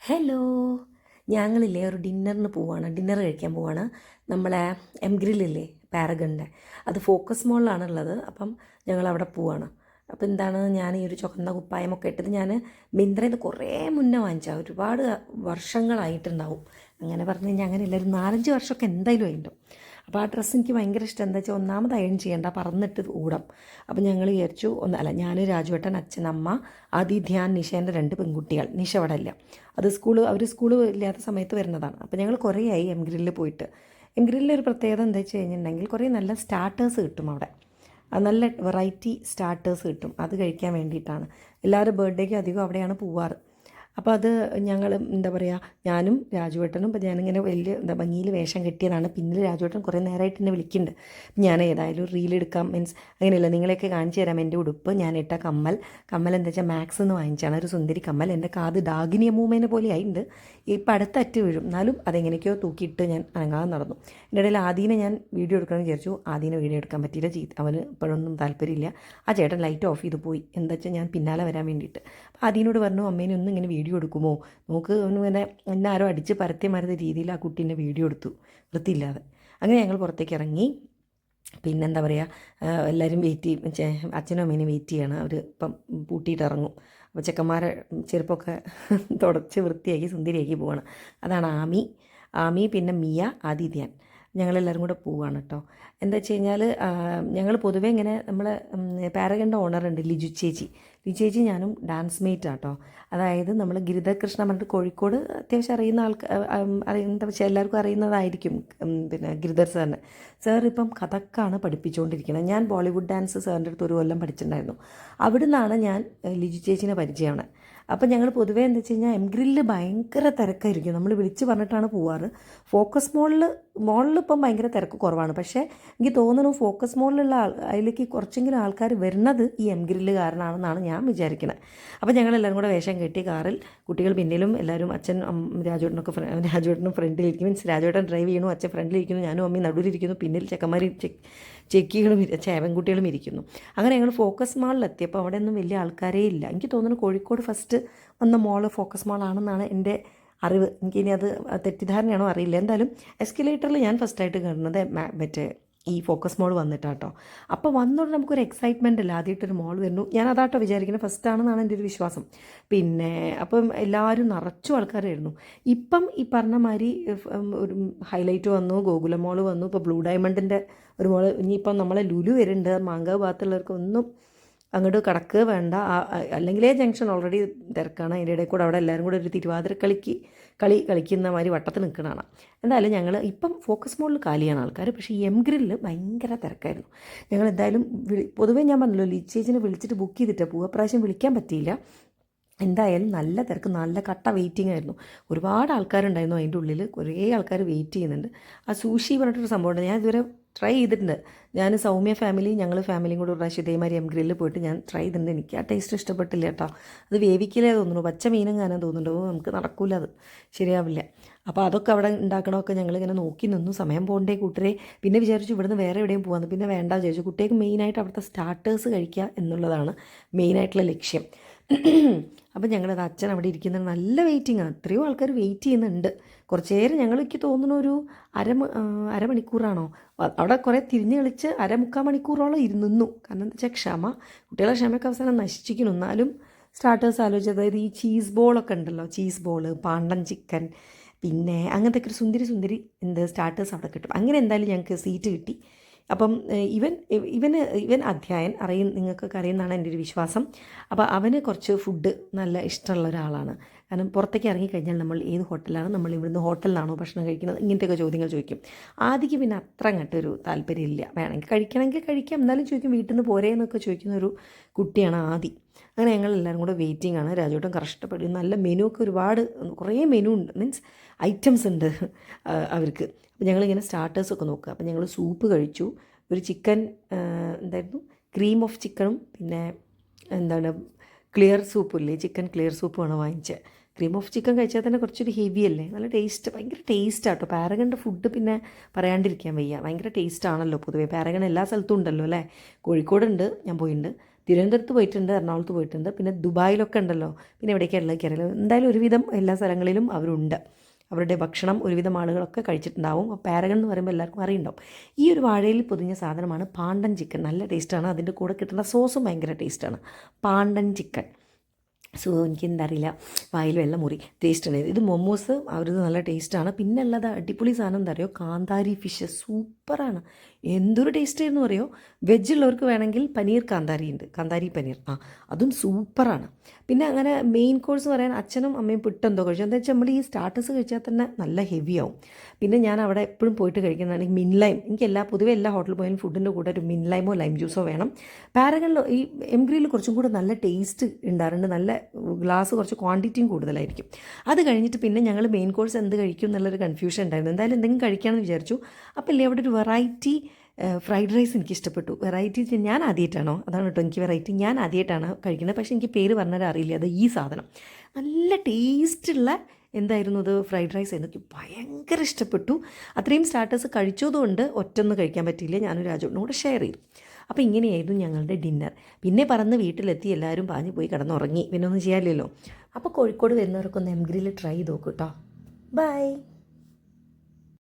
Hello, ഞങ്ങളില്ലേ ഒരു dinner കഴിക്കാൻ പോവാണ്. നമ്മളെ എം ഗ്രില്ലില്ലേ പാരഗണിൻ്റെ, അത് ഫോക്കസ് മോളിലാണുള്ളത്. അപ്പം ഞങ്ങളവിടെ പോവാണ്. അപ്പോൾ എന്താണ്, ഞാൻ ഈ ഒരു ചുവന്ന കുപ്പായമൊക്കെ ഇട്ടത് ഞാൻ മിന്ത്രയിൽ നിന്ന് കുറേ മുന്നേ വാങ്ങിച്ചാൽ ഒരുപാട് വർഷങ്ങളായിട്ടുണ്ടാവും. അങ്ങനെ പറഞ്ഞു കഴിഞ്ഞാൽ അങ്ങനെയല്ല, ഒരു 4-5 വർഷമൊക്കെ എന്തായാലും ആയിട്ടുണ്ടാവും. അപ്പോൾ ആ ഡ്രസ്സ് എനിക്ക് ഭയങ്കര ഇഷ്ടം. എന്താ വെച്ചാൽ ഒന്നാമത് അയൺ ചെയ്യേണ്ട, പറന്നിട്ട് ഓടാം. അപ്പോൾ ഞങ്ങൾ വിചാരിച്ചു ഞാൻ രാജുവേട്ടൻ, അച്ഛൻ, അമ്മ, ആദി, ധ്യാൻ, നിഷേൻ്റെ 2 പെൺകുട്ടികൾ. നിഷ അവിടെ ഇല്ല, അത് അവർ സ്കൂൾ ഇല്ലാത്ത സമയത്ത് വരുന്നതാണ്. അപ്പോൾ ഞങ്ങൾ കുറേ ആയി എം ഗ്രില്ലിൽ പോയിട്ട്. എം ഗ്രില്ലിൽ ഒരു പ്രത്യേകത എന്താ വെച്ച് കഴിഞ്ഞിട്ടുണ്ടെങ്കിൽ കുറേ നല്ല സ്റ്റാർട്ടേഴ്സ് കിട്ടും അവിടെ. അത് നല്ല വെറൈറ്റി സ്റ്റാർട്ടേഴ്സ് കിട്ടും. അത് കഴിക്കാൻ വേണ്ടിയിട്ടാണ് എല്ലാവരും ബർത്ത്ഡേക്ക് അധികം അവിടെയാണ് പോവാറ്. അപ്പോൾ അത് ഞങ്ങൾ എന്താ പറയുക, ഞാനും രാജുവേട്ടനും ഇപ്പോൾ ഞാനിങ്ങനെ വലിയ ഭംഗിയിൽ വേഷം കെട്ടിയതാണ്. പിന്നിൽ രാജുവേട്ടൻ കുറേ നേരമായിട്ട് എന്നെ വിളിക്കുന്നുണ്ട്. ഞാൻ ഏതായാലും റീൽ എടുക്കാം, മീൻസ് അങ്ങനെയല്ല, നിങ്ങളെയൊക്കെ കാണിച്ചു തരാം എൻ്റെ ഉടുപ്പ്. ഞാൻ ഇട്ട കമ്മൽ എന്താ വെച്ചാൽ മാക്സ് എന്ന് വാങ്ങിച്ചാണ്, ഒരു സുന്ദരി കമ്മൽ. എൻ്റെ കാത് ഡാഗിനി അമ്മൂമ്മേനെ പോലെ ആയിട്ടുണ്ട്. ഇപ്പം അടുത്തറ്റ് വീഴും, എന്നാലും അതെങ്ങനെയൊക്കെയോ തൂക്കിയിട്ട് ഞാൻ അനങ്ങാതെ നടന്നു. എൻ്റെ ഇടയിൽ ആദീനെ ഞാൻ വീഡിയോ എടുക്കണമെന്ന് വിചാരിച്ചു. ആദീനെ വീഡിയോ എടുക്കാൻ പറ്റിയില്ല, അവന് ഇപ്പോഴൊന്നും താല്പര്യമില്ല. ആ ചേട്ടൻ ലൈറ്റ് ഓഫ് ചെയ്ത് പോയി. എന്താ വെച്ചാൽ ഞാൻ പിന്നാലെ വരാൻ വേണ്ടിയിട്ട്. അപ്പോൾ ആദീനോട് പറഞ്ഞു, അമ്മേനെ ഒന്നും ഇങ്ങനെ വീഡിയോ എടുക്കുമോ നോക്ക്. ഇങ്ങനെ എന്നെ ആരോ അടിച്ച് പരത്തി മരുന്ന രീതിയിൽ ആ കുട്ടീനെ വീഡിയോ എടുത്തു, വൃത്തിയില്ലാതെ. അങ്ങനെ ഞങ്ങൾ പുറത്തേക്ക് ഇറങ്ങി. പിന്നെന്താ പറയുക, എല്ലാവരും വെയിറ്റ് ചെയ്യും, അച്ഛനും അമ്മേനും വെയിറ്റ് ചെയ്യണം. അവർ ഇപ്പം പൂട്ടിയിട്ട് ഇറങ്ങും. അപ്പോൾ ചെക്കന്മാരെ ചെരുപ്പൊക്കെ തുടച്ച് വൃത്തിയാക്കി സുന്ദരിയാക്കി പോവാണ്. അതാണ് ആമി പിന്നെ മിയ, ആദിധ്യാൻ. ഞങ്ങളെല്ലാവരും കൂടെ പോവുകയാണ് കേട്ടോ. എന്താ വെച്ച് കഴിഞ്ഞാൽ ഞങ്ങൾ പൊതുവേ ഇങ്ങനെ നമ്മൾ പാരഗണിൻ്റെ ഓണറുണ്ട് ലിജു ചേച്ചി ഞാനും ഡാൻസ് മേറ്റ് ആട്ടോ. അതായത് നമ്മൾ ഗിരിധകൃഷ്ണ പറഞ്ഞിട്ട് കോഴിക്കോട് അത്യാവശ്യം അറിയുന്ന എന്താ വെച്ചാൽ എല്ലാവർക്കും അറിയുന്നതായിരിക്കും. പിന്നെ ഗിരിധർ സാർ ഇപ്പം കഥക്കാണ് പഠിപ്പിച്ചുകൊണ്ടിരിക്കുന്നത്. ഞാൻ ബോളിവുഡ് ഡാൻസ് സാറിൻ്റെ അടുത്ത് 1 കൊല്ലം പഠിച്ചിട്ടുണ്ടായിരുന്നു. അവിടെ നിന്നാണ് ഞാൻ ലിജു ചേച്ചിനെ പരിചയമാണ്. അപ്പം ഞങ്ങൾ പൊതുവേ എന്താ വെച്ച് കഴിഞ്ഞാൽ എം ഗ്രില്ലിൽ ഭയങ്കര തിരക്കായിരിക്കും. നമ്മൾ വിളിച്ച് പറഞ്ഞിട്ടാണ് പോവാറ്. ഫോക്കസ് മോളിൽ ഇപ്പം ഭയങ്കര തിരക്ക് കുറവാണ്. പക്ഷേ എനിക്ക് തോന്നുന്നു ഫോക്കസ് മോളിലുള്ള അതിലേക്ക് കുറച്ചെങ്കിലും ആൾക്കാർ വരുന്നത് ഈ എം ഗ്രില്ല് കാരണമാണെന്നാണ് ഞാൻ വിചാരിക്കുന്നത്. അപ്പോൾ ഞങ്ങളെല്ലാവരും കൂടെ വേഷം കെട്ടി കാറിൽ, കുട്ടികൾ പിന്നിലും, എല്ലാവരും അച്ഛൻ രാജുവേട്ടനും ഫ്രണ്ടിലിരിക്കും. മീൻസ് രാജുവേട്ടൻ ഡ്രൈവ് ചെയ്യണു, അച്ഛൻ ഫ്രണ്ടിലിരിക്കുന്നു, ഞാനും അമ്മയും നടുവിലിരിക്കുന്നു, പിന്നിൽ ചെക്കന്മാർ ചെക്കികളും പെൺകുട്ടികളും ഇരിക്കുന്നു. അങ്ങനെ ഞങ്ങൾ ഫോക്കസ് മാളിലെത്തിയപ്പോൾ അവിടെ ഒന്നും വലിയ ആൾക്കാരേ ഇല്ല. എനിക്ക് തോന്നുന്നു കോഴിക്കോട് ഫസ്റ്റ് വന്ന മോള് ഫോക്കസ് മാളാണെന്നാണ് എൻ്റെ അറിവ്. എനിക്കിനി അത് തെറ്റിദ്ധാരണയാണോ അറിയില്ല. എന്തായാലും എസ്കലേറ്ററിൽ ഞാൻ ഫസ്റ്റായിട്ട് കാണുന്നത് മറ്റേ ഈ ഫോക്കസ് മോൾ വന്നിട്ടാട്ടോ. അപ്പോൾ വന്നോണ്ട് നമുക്കൊരു എക്സൈറ്റ്മെൻ്റ് അല്ല, ആദ്യമായിട്ടൊരു മോൾ വരുന്നു. ഞാൻ അതാട്ടോ വിചാരിക്കുന്നത്, ഫസ്റ്റാണെന്നാണ് എൻ്റെ ഒരു വിശ്വാസം. പിന്നെ അപ്പം എല്ലാവരും നിറച്ചും ആൾക്കാരായിരുന്നു. ഇപ്പം ഈ പറഞ്ഞ മാതിരി ഒരു ഹൈലൈറ്റ് വന്നു, ഗോകുല മോൾ വന്നു, ഇപ്പോൾ ബ്ലൂ ഡയമണ്ടിൻ്റെ ഒരു മോൾ, ഇനിയിപ്പം നമ്മളെ ലുലു വരുന്നുണ്ട്. മാങ്കാവ് ഭാഗത്തുള്ളവർക്കൊന്നും അങ്ങോട്ട് കടക്കുക വേണ്ട. അല്ലെങ്കിലേ ജംഗ്ഷൻ ഓൾറെഡി തിരക്കാണ്. അതിൻ്റെ ഇടയിൽ കൂടെ അവിടെ എല്ലാവരും കൂടെ ഒരു തിരുവാതിര കളിക്കുന്ന മാതിരി വട്ടത്തിൽ നിൽക്കണതാണ്. എന്തായാലും ഞങ്ങൾ ഇപ്പം ഫോക്കസ് മോളിൽ കാലിയാണ് ആൾക്കാർ. പക്ഷേ ഈ എം ഗ്രില്ലിൽ ഭയങ്കര തിരക്കായിരുന്നു. ഞങ്ങൾ എന്തായാലും പൊതുവേ ഞാൻ പറഞ്ഞല്ലോ, ലിച്ചേച്ചിനെ വിളിച്ചിട്ട് ബുക്ക് ചെയ്തിട്ടാണ് പോവുക. പ്രാവശ്യം വിളിക്കാൻ പറ്റിയില്ല. എന്തായാലും നല്ല തിരക്ക്, നല്ല കട്ട വെയിറ്റിംഗ് ആയിരുന്നു. ഒരുപാട് ആൾക്കാരുണ്ടായിരുന്നു അതിൻ്റെ ഉള്ളിൽ, കുറേ ആൾക്കാർ വെയിറ്റ് ചെയ്യുന്നുണ്ട്. ആ സൂഷി പറഞ്ഞിട്ടൊരു സംഭവമുണ്ട്, ഞാൻ ഇതുവരെ ട്രൈ ചെയ്തിട്ടുണ്ട്. ഞാൻ സൗമ്യ ഞങ്ങൾ ഫാമിലിയും കൂടെ ഒരു പ്രാവശ്യം ഇതേമാതിരി എം ഗ്രില്ലിൽ പോയിട്ട് ഞാൻ ട്രൈ ചെയ്തിട്ടുണ്ട്. എനിക്ക് ആ ടേസ്റ്റ് ഇഷ്ടപ്പെട്ടില്ല കേട്ടോ. അത് വേവിക്കലേ തോന്നുന്നു, പച്ച മീനും കാണാൻ തോന്നുന്നുണ്ടോ, നമുക്ക് നടക്കൂല, അത് ശരിയാവില്ല. അപ്പോൾ അതൊക്കെ അവിടെ ഉണ്ടാക്കണമൊക്കെ ഞങ്ങളിങ്ങനെ നോക്കി നിന്നു. സമയം പോകണ്ടേ കൂട്ടരെ. പിന്നെ വിചാരിച്ചു ഇവിടുന്ന് വേറെ എവിടെയും പോകാമെന്ന്. പിന്നെ വേണ്ട വിചാരിച്ചു. കുട്ടികൾക്ക് മെയിനായിട്ട് അവിടുത്തെ സ്റ്റാർട്ടേഴ്സ് കഴിക്കുക എന്നുള്ളതാണ് മെയിനായിട്ടുള്ള ലക്ഷ്യം. അപ്പം ഞങ്ങളത് അച്ഛൻ അവിടെ ഇരിക്കുന്നത് നല്ല വെയിറ്റിംഗാണ്. എത്രയോ ആൾക്കാർ വെയിറ്റ് ചെയ്യുന്നുണ്ട്. കുറച്ച് നേരം ഞങ്ങൾക്ക് തോന്നുന്നു ഒരു അരമണിക്കൂറാണോ അവിടെ കുറേ തിരിഞ്ഞ് കളിച്ച് 3/4 മണിക്കൂറോളം നിന്നു. കാരണം എന്താ വെച്ചാൽ കുട്ടികളെ ക്ഷമയൊക്കെ അവസാനം നശിച്ചിരിക്കുന്നു. എന്നാലും സ്റ്റാർട്ടേഴ്സ് ആലോചിച്ചത്, അതായത് ഈ ചീസ് ബോളൊക്കെ ഉണ്ടല്ലോ, ചീസ് ബോൾ, പാണ്ടൻ ചിക്കൻ, പിന്നെ അങ്ങനത്തെ ഒരു സുന്ദരി സ്റ്റാർട്ടേഴ്സ് അവിടെ കിട്ടും. അങ്ങനെ എന്തായാലും ഞങ്ങൾക്ക് സീറ്റ് കിട്ടി. അപ്പം ഇവൻ അധ്യായൻ നിങ്ങൾക്കൊക്കെ അറിയുന്നതാണ് എൻ്റെ ഒരു വിശ്വാസം. അപ്പോൾ അവന് കുറച്ച് ഫുഡ് നല്ല ഇഷ്ടമുള്ള ഒരാളാണ്. കാരണം പുറത്തേക്ക് ഇറങ്ങിക്കഴിഞ്ഞാൽ നമ്മൾ ഏത് ഹോട്ടലാണ്, നമ്മൾ ഇവിടുന്ന് ഹോട്ടലിലാണോ ഭക്ഷണം കഴിക്കുന്നത്, ഇങ്ങനത്തെയൊക്കെ ചോദ്യങ്ങൾ ചോദിക്കും. ആദ്യം പിന്നെ അത്ര അങ്ങോട്ടൊരു താല്പര്യമില്ല. വേണമെങ്കിൽ കഴിക്കാം, എന്നാലും ചോദിക്കും വീട്ടിൽ നിന്ന് പോരേ എന്നൊക്കെ ചോദിക്കുന്ന ഒരു കുട്ടിയാണ് ആദി. അങ്ങനെ ഞങ്ങൾ എല്ലാവരും കൂടെ വെയിറ്റിംഗ് ആണ്. രാജുവേട്ടൻ കഷ്ടപ്പെടും. നല്ല മെനു ഒക്കെ കുറേ മെനു ഉണ്ട്, മീൻസ് ഐറ്റംസ് ഉണ്ട് അവർക്ക്. അപ്പോൾ ഞങ്ങളിങ്ങനെ സ്റ്റാർട്ടേഴ്സൊക്കെ നോക്കുക. അപ്പോൾ ഞങ്ങൾ സൂപ്പ് കഴിച്ചു. ഒരു ചിക്കൻ എന്തായിരുന്നു, ക്രീം ഓഫ് ചിക്കനും പിന്നെ ക്ലിയർ സൂപ്പില്ലേ, ചിക്കൻ ക്ലിയർ സൂപ്പുമാണ് വാങ്ങിച്ചത്. ക്രീം ഓഫ് ചിക്കൻ കഴിച്ചാൽ തന്നെ കുറച്ചൊരു ഹെവി അല്ലേ, നല്ല ടേസ്റ്റ്, ഭയങ്കര ടേസ്റ്റാട്ടോ. പാരഗണിൻ്റെ ഫുഡ് പിന്നെ പറയാണ്ടിരിക്കാൻ വയ്യ, ഭയങ്കര ടേസ്റ്റാണല്ലോ പൊതുവേ. പാരഗൺ എല്ലാ സ്ഥലത്തും ഉണ്ടല്ലോ അല്ലേ, കോഴിക്കോടുണ്ട്, ഞാൻ പോയിട്ടുണ്ട്. തിരുവനന്തപുരത്ത് പോയിട്ടുണ്ട്, എറണാകുളത്ത് പോയിട്ടുണ്ട്, പിന്നെ ദുബായിലൊക്കെ ഉണ്ടല്ലോ, പിന്നെ എവിടേക്കാണ് കേരളം. എന്തായാലും ഒരുവിധം എല്ലാ സ്ഥലങ്ങളിലും അവരുണ്ട്. അവരുടെ ഭക്ഷണം ഒരുവിധം ആളുകളൊക്കെ കഴിച്ചിട്ടുണ്ടാവും. പാരഗൺ എന്ന് പറയുമ്പോൾ എല്ലാവർക്കും അറിയുണ്ടാവും. ഈ ഒരു വാഴയിൽ പൊതിഞ്ഞ സാധനമാണ് പാണ്ടൻ ചിക്കൻ. നല്ല ടേസ്റ്റാണ്. അതിൻ്റെ കൂടെ കിട്ടുന്ന സോസും ഭയങ്കര ടേസ്റ്റാണ്. പാണ്ടൻ ചിക്കൻ. സോ എനിക്കെന്താ അറിയില്ല, വായിൽ വെള്ളം മുറി ടേസ്റ്റ് ഉണ്ട്. ഇത് മൊമോസ് അവരത് നല്ല ടേസ്റ്റാണ്. പിന്നെ ഉള്ളത് അടിപൊളി സാധനം എന്താ പറയുക, കാന്താരി ഫിഷ് സൂപ്പറാണ്. എന്തൊരു ടേസ്റ്റ് ആയിരുന്നു അറിയോ. വെജ് ഉള്ളവർക്ക് വേണമെങ്കിൽ പനീർ കാന്താരി ഉണ്ട്, കാന്താരി പനീർ, അതും സൂപ്പറാണ്. പിന്നെ അങ്ങനെ മെയിൻ കോഴ്സ് പറയാൻ അച്ഛനും അമ്മയും പുട്ടെന്തോ കഴിച്ചു. എന്താ വെച്ചാൽ നമ്മൾ ഈ സ്റ്റാർട്ടേഴ്സ് കഴിച്ചാൽ തന്നെ നല്ല ഹെവി ആവും. പിന്നെ ഞാൻ അവിടെ എപ്പോഴും പോയിട്ട് കഴിക്കുന്നതാണ് ഈ മിൻലൈം. എനിക്ക് പൊതുവെ എല്ലാ ഹോട്ടലിൽ പോയാലും ഫുഡിൻ്റെ കൂടെ ഒരു മിൻലൈമോ ലൈം ജ്യൂസോ വേണം. പാരഗണിലോ ഈ എംഗ്രിയിൽ കുറച്ചും കൂടെ നല്ല ടേസ്റ്റ് ഉണ്ടാറുണ്ട്. നല്ല ഗ്ലാസ് കുറച്ച് ക്വാണ്ടിറ്റിയും കൂടുതലായിരിക്കും. അത് കഴിഞ്ഞിട്ട് പിന്നെ ഞങ്ങൾ മെയിൻ കോഴ്സ് എന്ത് കഴിക്കും എന്നുള്ളൊരു കൺഫ്യൂഷൻ ഉണ്ടായിരുന്നു. എന്തായാലും എന്തെങ്കിലും കഴിക്കാമെന്ന് വിചാരിച്ചു. അപ്പോൾ ഇല്ലേ അവിടെ ഒരു വെറൈറ്റി ഫ്രൈഡ് റൈസ് എനിക്ക് ഇഷ്ടപ്പെട്ടു. വെറൈറ്റി ഞാൻ ആദ്യമായിട്ടാണോ, അതാണ് കേട്ടോ എനിക്ക് വെറൈറ്റി, ഞാൻ ആദ്യമായിട്ടാണ് കഴിക്കുന്നത്. പക്ഷേ എനിക്ക് പേര് പറഞ്ഞാൽ അറിയില്ല. അത് ഈ സാധനം നല്ല ടേസ്റ്റുള്ള എന്തായിരുന്നു അത്, ഫ്രൈഡ് റൈസ്. എനിക്ക് ഭയങ്കര ഇഷ്ടപ്പെട്ടു. അത്രയും സ്റ്റാർട്ടേഴ്സ് കഴിച്ചതുകൊണ്ട് ഒറ്റൊന്നും കഴിക്കാൻ പറ്റിയില്ല. ഞാനൊരു രാജുവിനോട് കൂടെ ഷെയർ ചെയ്തു. അപ്പോൾ ഇങ്ങനെയായിരുന്നു ഞങ്ങളുടെ ഡിന്നർ. പിന്നെ പറന്ന് വീട്ടിലെത്തി എല്ലാവരും പാഞ്ഞു പോയി കിടന്നുറങ്ങി. പിന്നെ ഒന്നും ചെയ്യാനില്ലല്ലോ. അപ്പോൾ കോഴിക്കോട് വരുന്നവർക്കൊന്ന് എം ഗ്രിൽ ട്രൈ ചെയ്ത് നോക്കൂ കേട്ടോ. ബൈ.